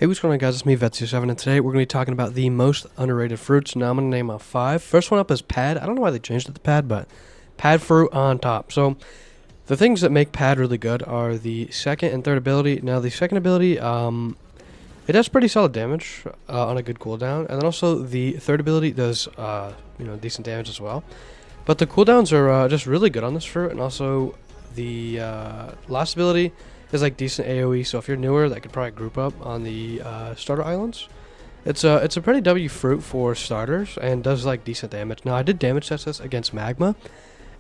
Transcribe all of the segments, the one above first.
Hey, what's going on, guys? It's me, Vet07, and today we're going to be talking about the most underrated fruits. Now, I'm going to name off 5. First one up is pad. I don't know why they changed it to pad, but pad fruit on top. So, the things that make pad really good are the second and third ability. Now, the second ability, it does pretty solid damage on a good cooldown, and then also the third ability does, decent damage as well. But the cooldowns are just really good on this fruit, and also the last ability is like decent AoE, so if you're newer, that could probably group up on the starter islands. It's a pretty W fruit for starters and does like decent damage. Now, I did damage test this against magma,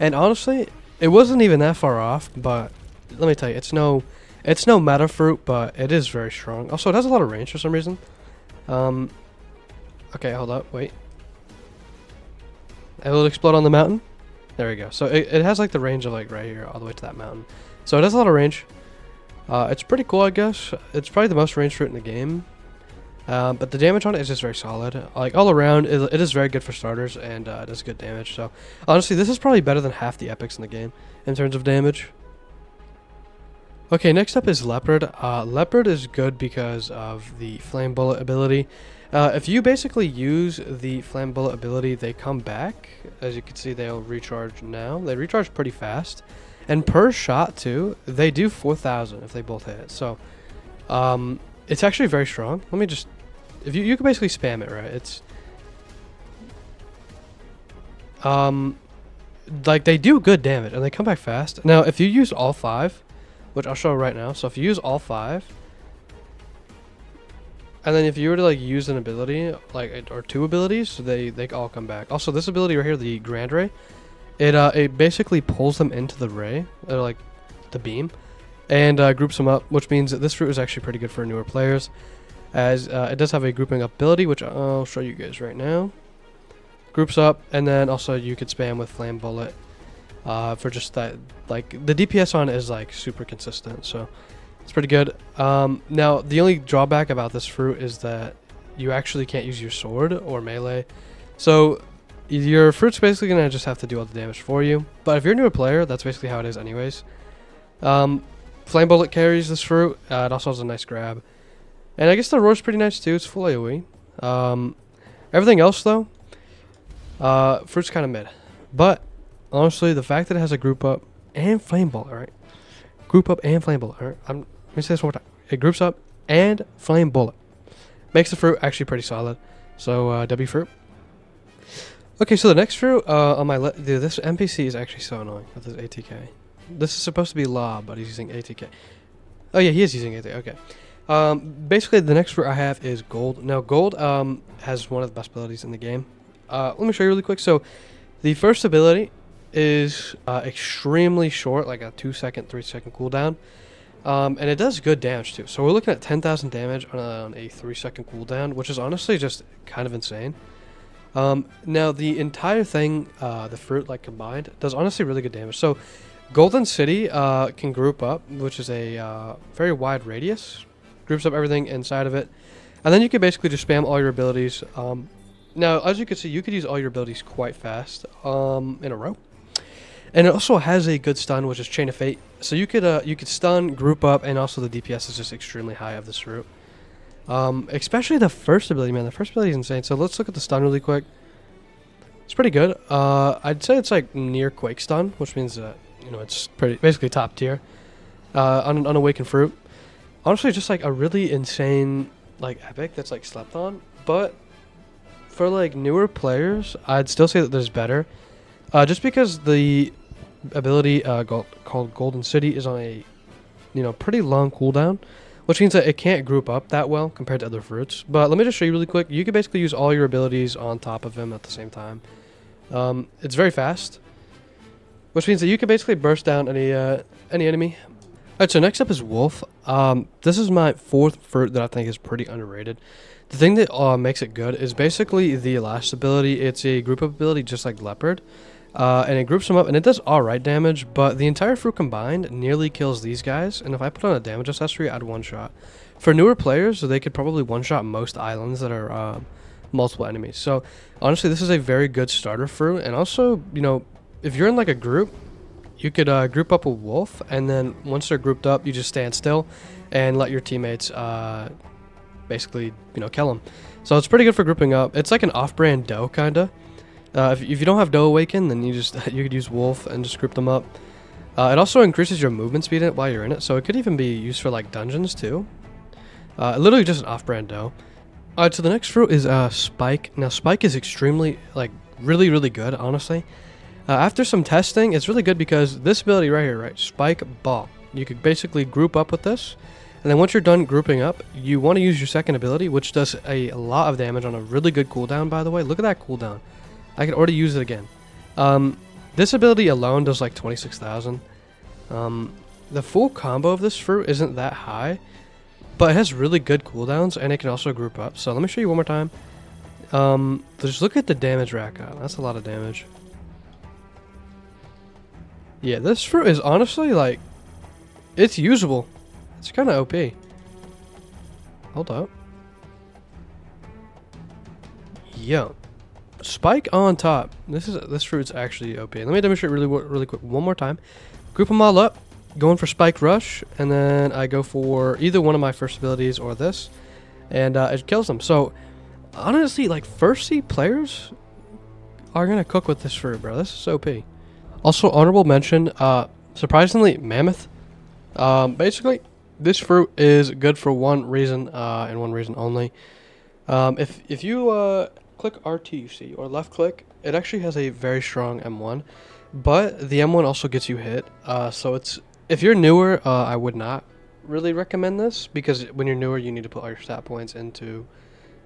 and honestly, it wasn't even that far off. But let me tell you, it's no meta fruit, but it is very strong. Also, it has a lot of range for some reason. Okay, hold up, wait. It will explode on the mountain. There we go. So it has like the range of like right here all the way to that mountain. So it has a lot of range. It's pretty cool, I guess. It's probably the most ranged fruit in the game. But the damage on it is just very solid. Like, all around, it is very good for starters, and it does good damage. So, honestly, this is probably better than half the epics in the game in terms of damage. Okay, next up is Leopard. Leopard is good because of the Flame Bullet ability. If you basically use the Flame Bullet ability, they come back. As you can see, they'll recharge now. They recharge pretty fast. And per shot, too, they do 4,000 if they both hit. So, it's actually very strong. Let me just... If you can basically spam it, right? It's... like, they do good damage, and they come back fast. Now, if you use all 5, which I'll show right now. So, if you use all 5... And then if you were to, like, use an ability, like, or 2 abilities, they all come back. Also, this ability right here, the Grand Ray... It basically pulls them into the ray, or like the beam, and groups them up, which means that this fruit is actually pretty good for newer players, as it does have a grouping up ability, which I'll show you guys right now. Groups up, and then also you could spam with Flame Bullet for just that. Like, the DPS on it is like super consistent, so it's pretty good. Now, the only drawback about this fruit is that you actually can't use your sword or melee, so your fruit's basically going to just have to do all the damage for you. But if you're a newer player, that's basically how it is anyways. Flame Bullet carries this fruit. It also has a nice grab. And I guess the roar's pretty nice too. It's full AoE. Everything else though, fruit's kind of mid. But honestly, the fact that it has a group up and Flame Bullet, alright? Group up and Flame Bullet, alright? Let me say this one more time. It groups up and Flame Bullet. Makes the fruit actually pretty solid. So, W fruit. Okay, so the next fruit on my list, dude, this NPC is actually so annoying with this ATK. This is supposed to be Law, but he's using ATK. Oh yeah, he is using ATK. Okay. Basically, the next fruit I have is Gold. Now, Gold has one of the best abilities in the game. Let me show you really quick. So, the first ability is extremely short, like a 2-second, 3-second cooldown. And it does good damage too. So we're looking at 10,000 damage on a 3-second cooldown, which is honestly just kind of insane. Now the entire thing, the fruit like combined, does honestly really good damage. So Golden City can group up, which is a very wide radius, groups up everything inside of it, and then you can basically just spam all your abilities. Now, as you can see, you could use all your abilities quite fast in a row, and it also has a good stun, which is Chain of Fate. So you could stun, group up, and also the DPS is just extremely high of this fruit. Especially the first ability, man. The first ability is insane. So let's look at the stun really quick. It's pretty good. I'd say it's like near Quake stun, which means that, it's pretty basically top tier on an Unawakened fruit. Honestly, just like a really insane like epic that's like slept on. But for like newer players, I'd still say that there's better. Just because the ability called Golden City is on a pretty long cooldown, which means that it can't group up that well compared to other fruits. But let me just show you really quick. You can basically use all your abilities on top of him at the same time. It's very fast, which means that you can basically burst down any enemy. Alright, so next up is Wolf. This is my 4th fruit that I think is pretty underrated. The thing that makes it good is basically the last ability. It's a group up ability just like Leopard. And it groups them up, and it does alright damage, but the entire fruit combined nearly kills these guys, and if I put on a damage accessory, I'd one-shot. For newer players, they could probably one-shot most islands that are multiple enemies. So, honestly, this is a very good starter fruit, and also, if you're in like a group, you could group up a Wolf, and then once they're grouped up, you just stand still and let your teammates basically, kill them. So it's pretty good for grouping up. It's like an off-brand doe, kinda. If you don't have doe awaken, then you could use wolf and just group them up. It also increases your movement speed while you're in it, so it could even be used for like dungeons too. Literally just an off-brand doe. Alright, so the next fruit is Spike. Now Spike is extremely, like, really good, honestly. After some testing, it's really good because this ability right here, right, Spike Ball. You could basically group up with this, and then once you're done grouping up, you want to use your second ability, which does a lot of damage on a really good cooldown, by the way. Look at that cooldown. I can already use it again. This ability alone does like 26,000. The full combo of this fruit isn't that high, but it has really good cooldowns, and it can also group up. So let me show you one more time. Just look at the damage rack up. That's a lot of damage. Yeah, this fruit is honestly, like, it's usable. It's kind of OP. Hold up. Yo. Spike on top. This fruit's actually OP. Let me demonstrate really quick one more time. Group them all up. Going for Spike Rush, and then I go for either one of my first abilities or this, and it kills them. So honestly, like, first seed players are gonna cook with this fruit, bro. This is OP. Also, honorable mention, surprisingly, Mammoth. Basically, this fruit is good for one reason, and one reason only. If you click RT, or left click, it actually has a very strong M1, but the M1 also gets you hit. So if you're newer, I would not really recommend this, because when you're newer, you need to put all your stat points into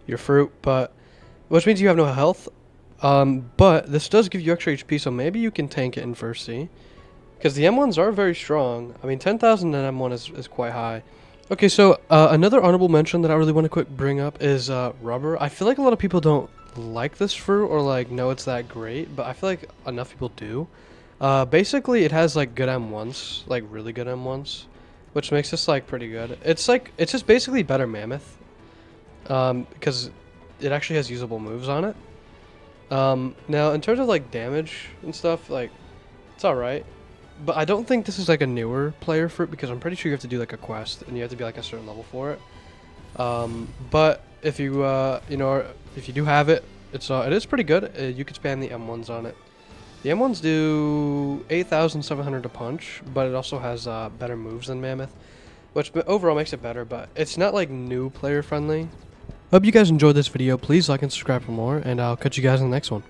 your fruit, which means you have no health. But this does give you extra HP, so maybe you can tank it in first C, because the M1s are very strong. I mean, 10,000 in M1 is quite high. Okay, so another honorable mention that I really want to quick bring up is Rubber. I feel like a lot of people don't like this fruit, or like know it's that great, but I feel like enough people do. Basically, it has like good M1s, like really good M1s, which makes this like pretty good. It's just basically better Mammoth, because it actually has usable moves on it. Now in terms of like damage and stuff, like, it's alright, but I don't think this is like a newer player fruit, because I'm pretty sure you have to do like a quest and you have to be like a certain level for it. But if you if you do have it, it is pretty good. You could spam the M1s on it. The M1s do 8,700 to punch, but it also has better moves than Mammoth, which overall makes it better, but it's not like new player friendly. Hope you guys enjoyed this video. Please like and subscribe for more, and I'll catch you guys in the next one.